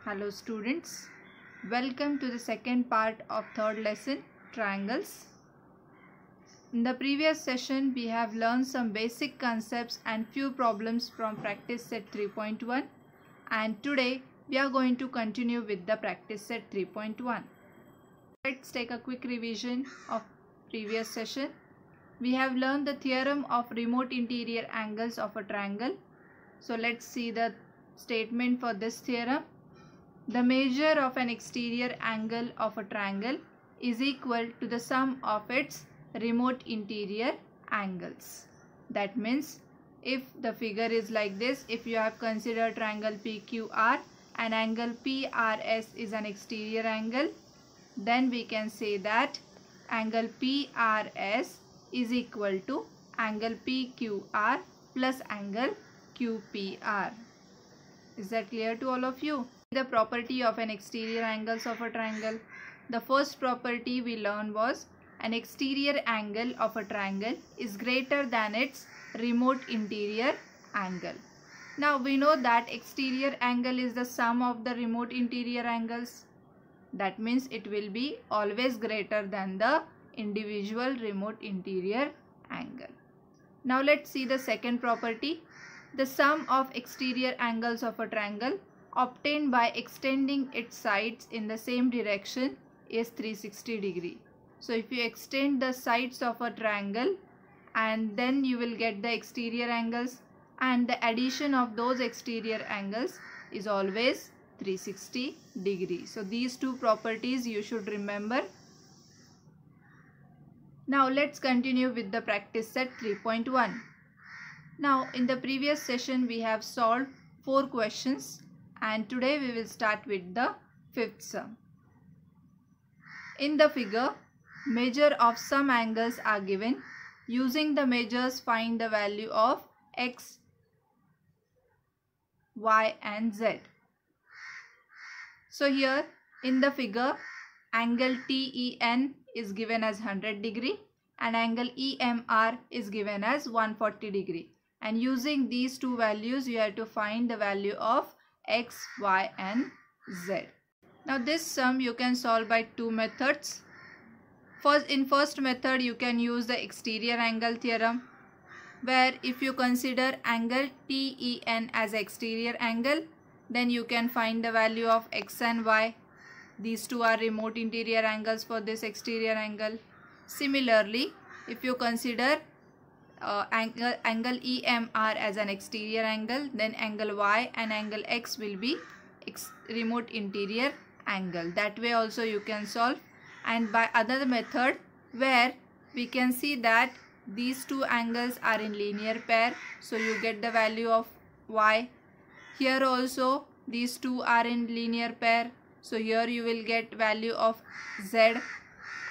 Hello students, welcome to the second part of third lesson, triangles. In the previous session we have learned some basic concepts and few problems from practice set 3.1, and today we are going to continue with the practice set 3.1. Let's take a quick revision of previous session. We have learned the theorem of remote interior angles of a triangle. So let's see the statement for this theorem. The measure of an exterior angle of a triangle is equal to the sum of its remote interior angles. That means if the figure is like this, if you have considered triangle PQR and angle PRS is an exterior angle, then we can say that angle PRS is equal to angle PQR plus angle QPR. Is that clear to all of you? The property of an exterior angles of a triangle. The first property we learned was an exterior angle of a triangle is greater than its remote interior angle. Now we know that exterior angle is the sum of the remote interior angles. That means it will be always greater than the individual remote interior angle. Now let's see the second property. The sum of exterior angles of a triangle obtained by extending its sides in the same direction is 360 degree. So if you extend the sides of a triangle, and then you will get the exterior angles, and the addition of those exterior angles is always 360 degree. So these two properties you should remember. Now let's continue with the practice set 3.1. Now in the previous session we have solved 4 questions, and today we will start with the 5th sum. In the figure, measure of some angles are given. Using the measures, find the value of x, y and z. So here in the figure, angle TEN is given as 100 degree and angle EMR is given as 140 degree. And using these two values, you have to find the value of x, y and z. Now this sum you can solve by two methods. In first method you can use the exterior angle theorem, where if you consider angle TEN as exterior angle, then you can find the value of x and y. These two are remote interior angles for this exterior angle. Similarly, if you consider angle EMR as an exterior angle, then angle y and angle x will be remote interior angle. That way also you can solve. And by another method, where we can see that these two angles are in linear pair, so you get the value of y. Here also these two are in linear pair, so here you will get value of z.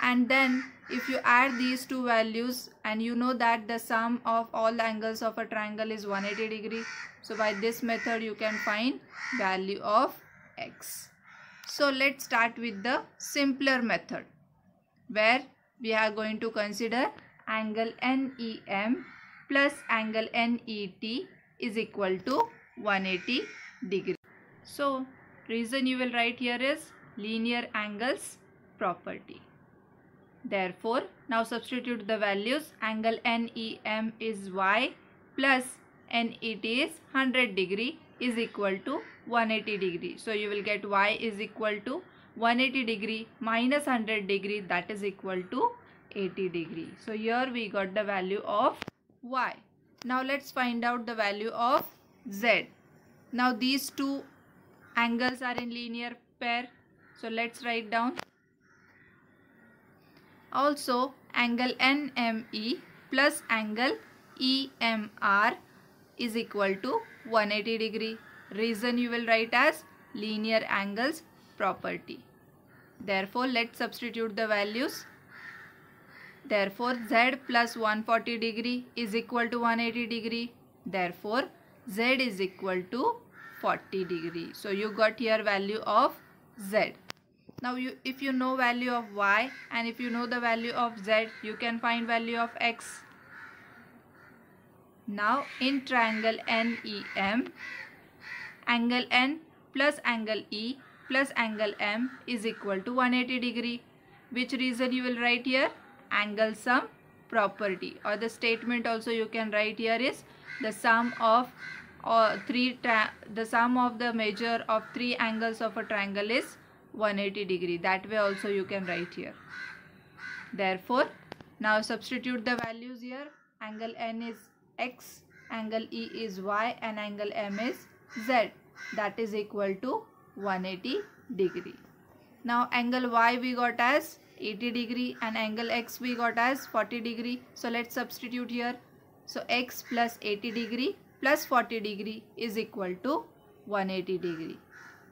And then if you add these two values, and you know that the sum of all the angles of a triangle is 180 degree. So by this method you can find value of x. So let's start with the simpler method, where we are going to consider angle NEM plus angle NET is equal to 180 degree. So reason you will write here is linear angles property. Therefore, now substitute the values. Angle NEM is y plus NET is 100 degree is equal to 180 degree. So you will get y is equal to 180 degree minus 100 degree, that is equal to 80 degree. So here we got the value of y. Now let's find out the value of z. Now these two angles are in linear pair. So let's write down. Also angle NME plus angle EMR is equal to 180 degree. Reason you will write as linear angles property. Therefore let's substitute the values. Therefore z plus 140 degree is equal to 180 degree. Therefore z is equal to 40 degree. So you got here value of z. Now if you know value of y and if you know the value of z, you can find value of x. Now in triangle NEM, angle N plus angle E plus angle M is equal to 180 degree. Which reason you will write here? Angle sum property, or the statement also you can write here is the sum of the measure of three angles of a triangle is 180 degree. That way also you can write here. Therefore, now substitute the values here. Angle N is X, angle E is Y, and angle M is Z. That is equal to 180 degree. Now angle Y we got as 80 degree and angle X we got as 40 degree. So let's substitute here. So X plus 80 degree plus 40 degree is equal to 180 degree.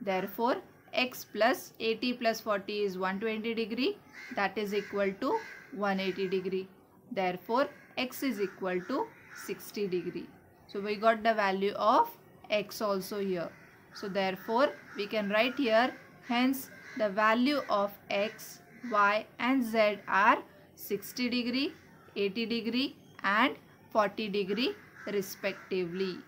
Therefore, X plus 80 plus 40 is 120 degree. That is equal to 180 degree. Therefore, X is equal to 60 degree. So we got the value of X also here. So therefore, we can write here, hence the value of X, Y and Z are 60 degree, 80 degree and 40 degree respectively.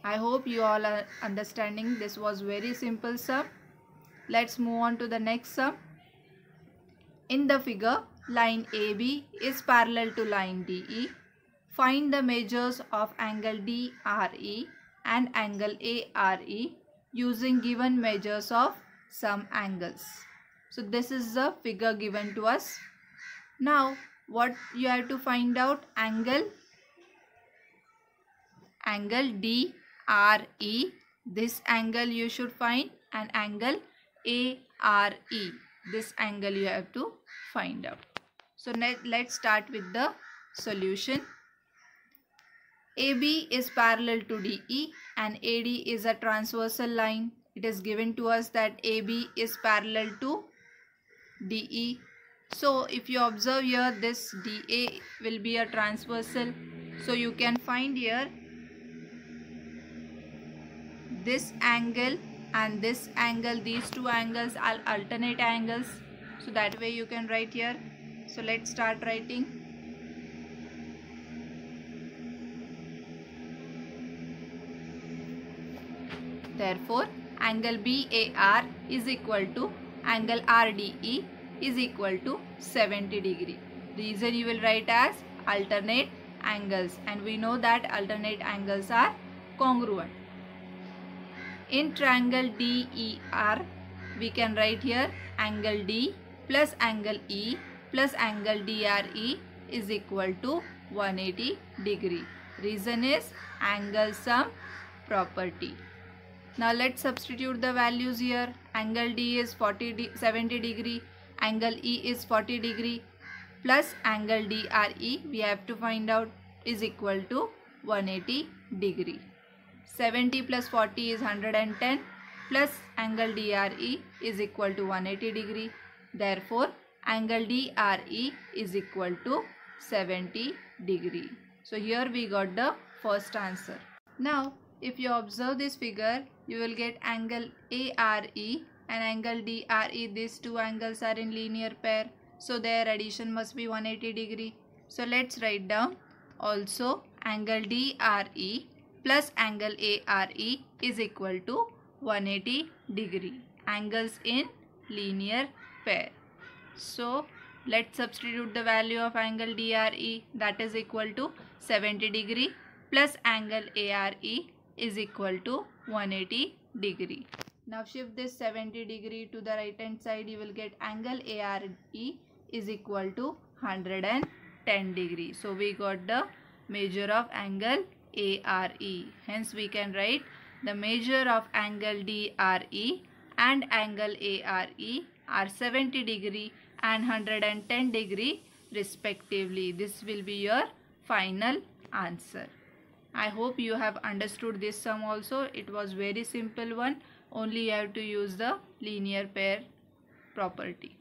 I hope you all are understanding. This was very simple sum. Let's move on to the next sum. In the figure, line AB is parallel to line DE. Find the measures of angle DRE and angle ARE using given measures of some angles. So this is the figure given to us. Now what you have to find out? Angle DRE, this angle you should find, and angle ARE, this angle you have to find out. So let's start with the solution. AB is parallel to DE and AD is a transversal line. It is given to us that AB is parallel to DE. So if you observe here, this DA will be a transversal. So you can find here this angle and this angle, these two angles are alternate angles. So that way you can write here. So let's start writing. Therefore, angle BAR is equal to angle RDE is equal to 70 degree. Reason you will write as alternate angles, and we know that alternate angles are congruent. In triangle DER, we can write here angle D plus angle E plus angle DRE is equal to 180 degree. Reason is angle sum property. Now let's substitute the values here. Angle D is 70 degree, angle E is 40 degree plus angle DRE we have to find out is equal to 180 degree. 70 plus 40 is 110 plus angle DRE is equal to 180 degree. Therefore, angle DRE is equal to 70 degree. So here we got the first answer. Now if you observe this figure, you will get angle ARE and angle DRE. These two angles are in linear pair, so their addition must be 180 degree. So let's write down also angle DRE plus angle ARE is equal to 180 degree. Angles in linear pair. So let's substitute the value of angle DRE, that is equal to 70 degree plus angle ARE is equal to 180 degree. Now shift this 70 degree to the right hand side, you will get angle ARE is equal to 110 degree. So we got the measure of angle ARE. Hence we can write the measure of angle DRE and angle ARE are 70 degree and 110 degree respectively. This will be your final answer. I hope you have understood this sum also. It was very simple one. Only you have to use the linear pair property.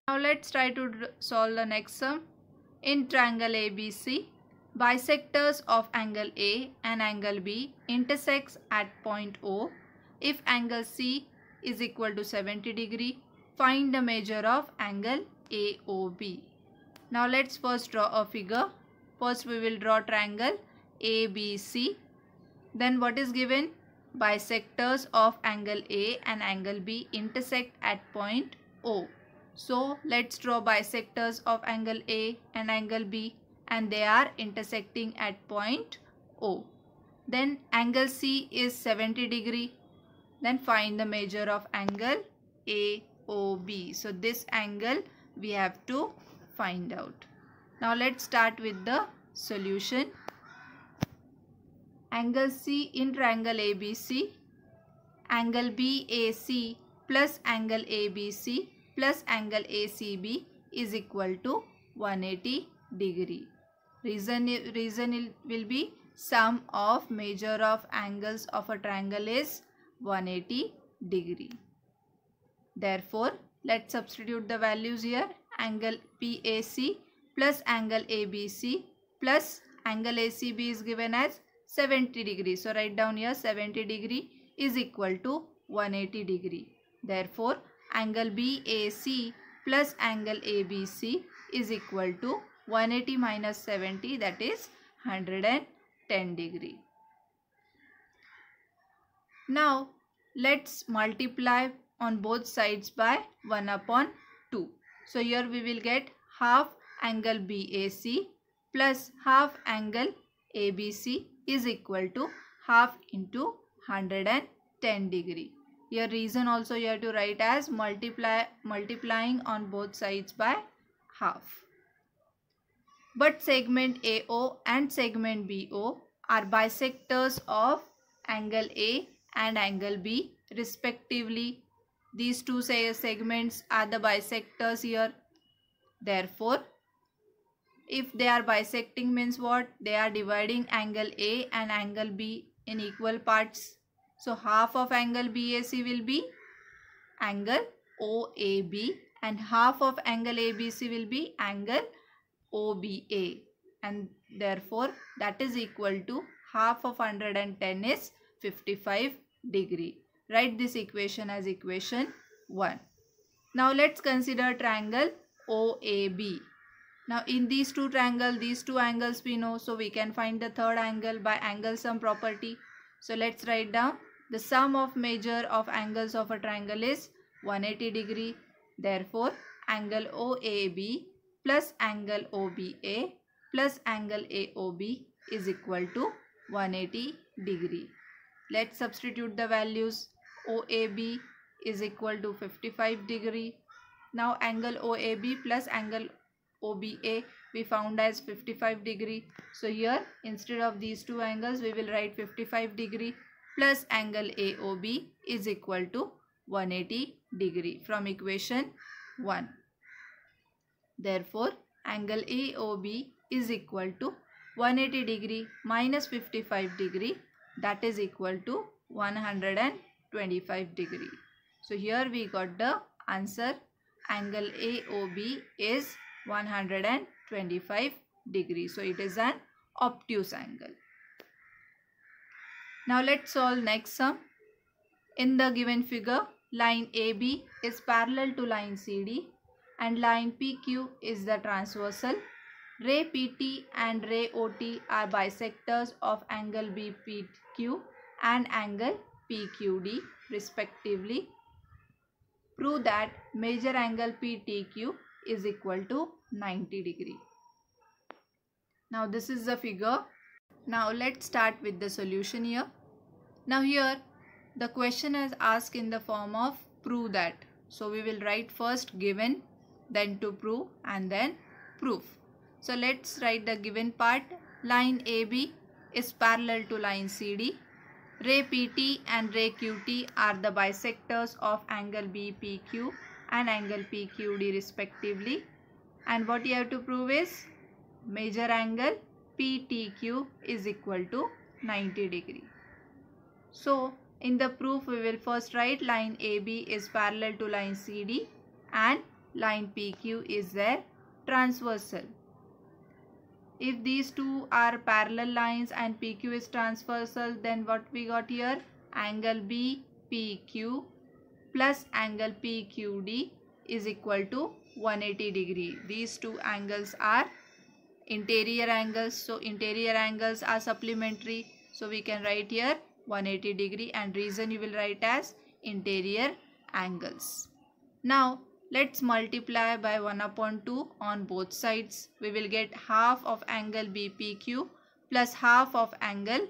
Now let's try to solve the next sum. In triangle ABC, bisectors of angle A and angle B intersects at point O. If angle C is equal to 70 degree, find the measure of angle AOB. Now let's first draw a figure. First we will draw triangle ABC. Then what is given? bisectors of angle A and angle B intersect at point O. So let's draw bisectors of angle A and angle B, and they are intersecting at point O. Then angle C is 70 degree. Then find the measure of angle AOB. So this angle we have to find out. Now let's start with the solution. Angle C in triangle ABC, angle BAC plus angle ABC plus angle ACB is equal to 180 degree. Reason will be sum of measure of angles of a triangle is 180 degree. Therefore, let's substitute the values here. Angle PAC plus angle ABC plus angle ACB is given as 70 degree. So write down here 70 degree is equal to 180 degree. Therefore, angle BAC plus angle ABC is equal to 180 minus 70, that is 110 degree. Now let's multiply on both sides by 1 upon 2. So here we will get half angle BAC plus half angle ABC is equal to half into 110 degree. Here reason also you have to write as multiplying on both sides by half. But segment AO and segment BO are bisectors of angle A and angle B respectively. These two segments are the bisectors here. Therefore, if they are bisecting means what? They are dividing angle A and angle B in equal parts. So half of angle BAC will be angle OAB and half of angle ABC will be angle OBA, and therefore that is equal to half of 110 is 55 degree. Write this equation as equation 1. Now let's consider triangle OAB. Now in these two angles we know, so we can find the third angle by angle sum property. So let's write down the sum of measure of angles of a triangle is 180 degree. Therefore, angle OAB plus angle OBA plus angle AOB is equal to 180 degree. Let's substitute the values. OAB is equal to 55 degree. Now angle OAB plus angle OBA we found as 55 degree. So here instead of these two angles we will write 55 degree plus angle AOB is equal to 180 degree from equation 1. Therefore, angle AOB is equal to 180 degree minus 55 degree, that is equal to 125 degree. So here we got the answer. Angle AOB is 125 degree. So it is an obtuse angle. Now let's solve next sum. In the given figure, line AB is parallel to line CD and line PQ is the transversal. Ray PT and ray OT are bisectors of angle BPQ and angle PQD respectively. Prove that major angle PTQ is equal to 90 degree. Now this is the figure. Now let's start with the solution here. Now here the question is asked in the form of prove that. So we will write first given, then to prove, and then proof. So let's write the given part. Line AB is parallel to line CD. Ray PT and ray QT are the bisectors of angle BPQ and angle PQD respectively. And what you have to prove is major angle PTQ is equal to 90 degree. So in the proof we will first write line AB is parallel to line CD and line PQ is their transversal. If these two are parallel lines and PQ is transversal, then what we got here? Angle BPQ plus angle PQD is equal to 180 degree. These two angles are interior angles. So interior angles are supplementary. So we can write here 180 degree, and reason you will write as interior angles. Now let's multiply by 1/2 on both sides. We will get half of angle BPQ plus half of angle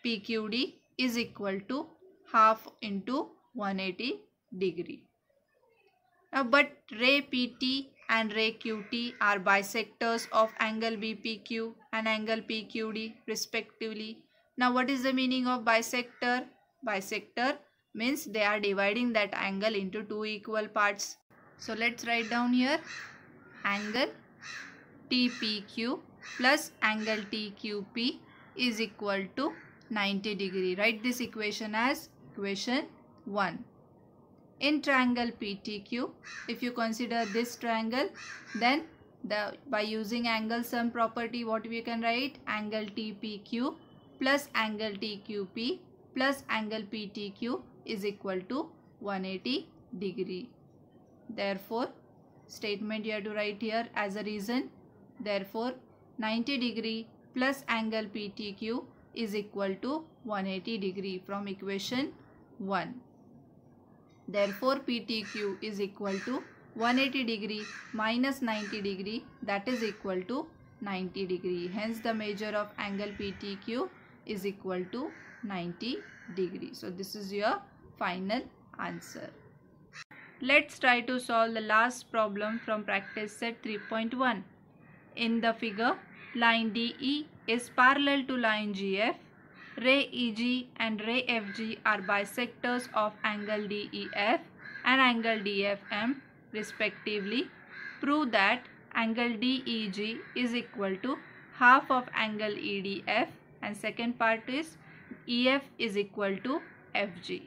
PQD is equal to half into 180 degree. Now, but ray PT and ray QT are bisectors of angle BPQ and angle PQD respectively. Now, what is the meaning of bisector? Bisector means they are dividing that angle into two equal parts. So, let's write down here angle TPQ plus angle TQP is equal to 90 degree. Write this equation as equation 1. In triangle PTQ, if you consider this triangle, then by using angle sum property, what we can write? Angle TPQ plus angle TQP plus angle PTQ is equal to 180 degree. Therefore, statement you have to write here as a reason. Therefore, 90 degree plus angle PTQ is equal to 180 degree from equation 1. Therefore, PTQ is equal to 180 degree minus 90 degree, that is equal to 90 degree. Hence, the measure of angle PTQ is equal to 90 degree. So, this is your final answer. Let's try to solve the last problem from practice set 3.1. In the figure, line DE is parallel to line GF. Ray EG and ray FG are bisectors of angle DEF and angle DFM respectively. Prove that angle DEG is equal to half of angle EDF, and second part is EF is equal to FG.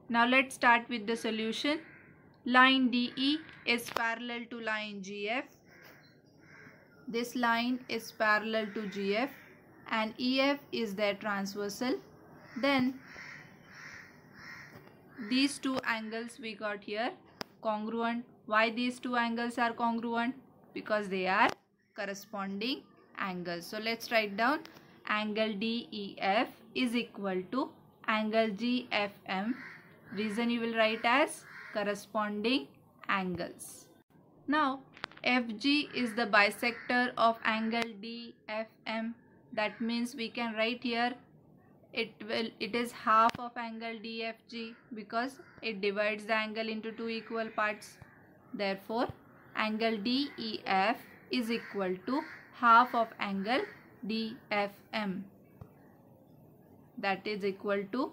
Now let's start with the solution. Line DE is parallel to line GF. This line is parallel to GF and EF is their transversal. Then these two angles we got here congruent. Why these two angles are congruent? Because they are corresponding angles. So let's write down angle DEF is equal to angle GFM. Reason you will write as corresponding angles. Now FG is the bisector of angle DFM. That means we can write here it is half of angle DFG because it divides the angle into two equal parts. Therefore, angle DEF is equal to half of angle DFM. That is equal to,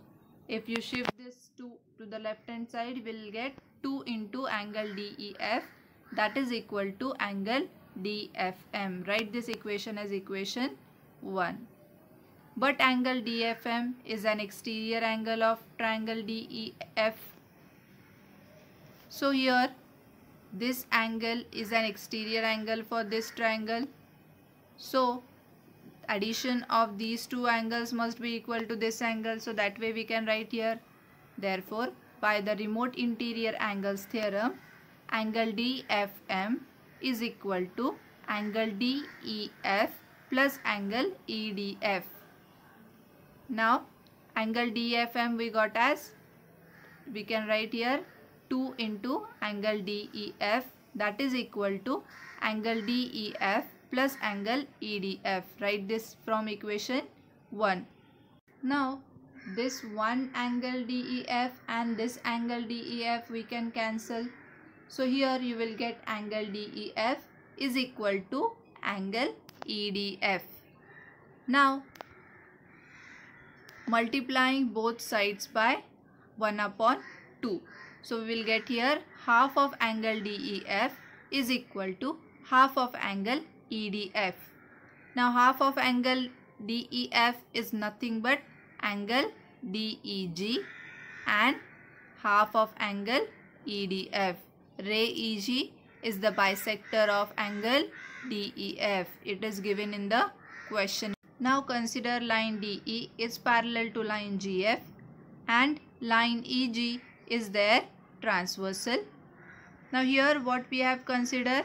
if you shift this to the left hand side, we will get 2 into angle DEF, that is equal to angle DFM. Write this equation as equation 1. But angle DFM is an exterior angle of triangle DEF. So here this angle is an exterior angle for this triangle. So addition of these two angles must be equal to this angle. So that way we can write here. Therefore, by the remote interior angles theorem, angle DFM is equal to angle DEF plus angle EDF. Now angle DFM we got as, we can write here 2 into angle DEF, that is equal to angle DEF plus angle EDF. Write this from equation 1. Now this one angle DEF and this angle DEF we can cancel. So here you will get angle DEF is equal to angle EDF. Now multiplying both sides by 1/2. So we will get here half of angle DEF is equal to half of angle EDF. Now half of angle DEF is nothing but angle DEG and half of angle EDF. Ray EG is the bisector of angle DEF. It is given in the question. Now consider line DE is parallel to line GF and line EG is their transversal. Now here what we have considered,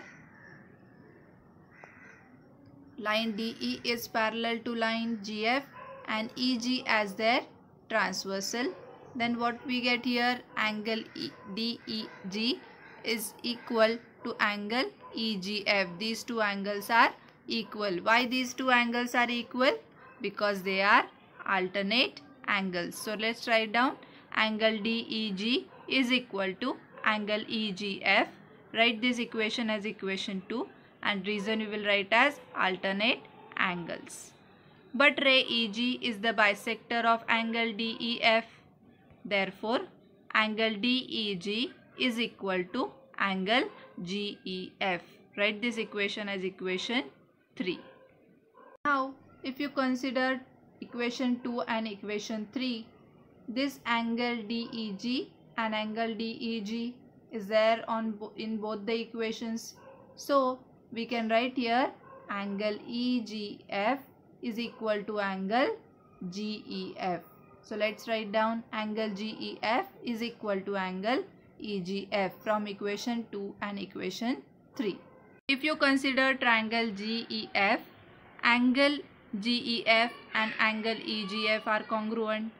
line DE is parallel to line GF and EG as their transversal. Then what we get here, angle DEG is equal to angle EGF. These two angles are equal. Why these two angles are equal? Because they are alternate angles. So let's write down angle DEG is equal to angle EGF. Write this equation as equation 2 and reason we will write as alternate angles. But ray EG is the bisector of angle DEF. Therefore, angle DEG is equal to angle GEF. Write this equation as equation 3. Now, if you consider equation 2 and equation 3, this angle DEG and angle DEG is there in both the equations. So, we can write here angle EGF is equal to angle GEF. So, let's write down angle GEF is equal to angle EGF from equation 2 and equation 3. If you consider triangle GEF, angle GEF and angle EGF are congruent.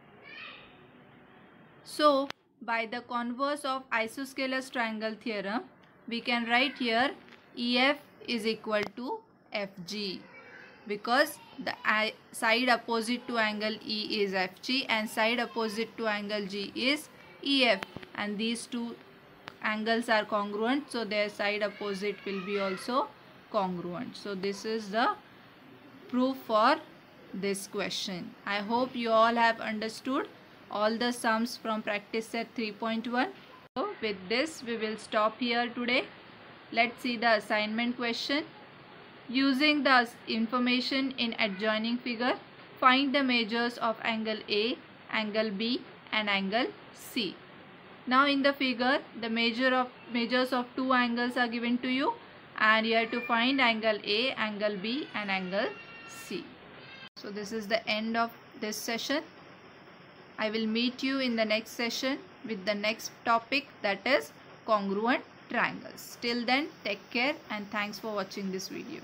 So, by the converse of isosceles triangle theorem, we can write here EF is equal to FG, because the side opposite to angle E is FG and side opposite to angle G is EF, and these two angles are congruent, so their side opposite will be also congruent. So this is the proof for this question. I hope you all have understood all the sums from practice set 3.1. So with this we will stop here today. Let's see the assignment question. Using the information in adjoining figure, find the measures of angle A, angle B and angle C. Now in the figure, the measures of two angles are given to you and you have to find angle A, angle B and angle C. So this is the end of this session. I will meet you in the next session with the next topic, that is congruent triangles. Till then, take care and thanks for watching this video.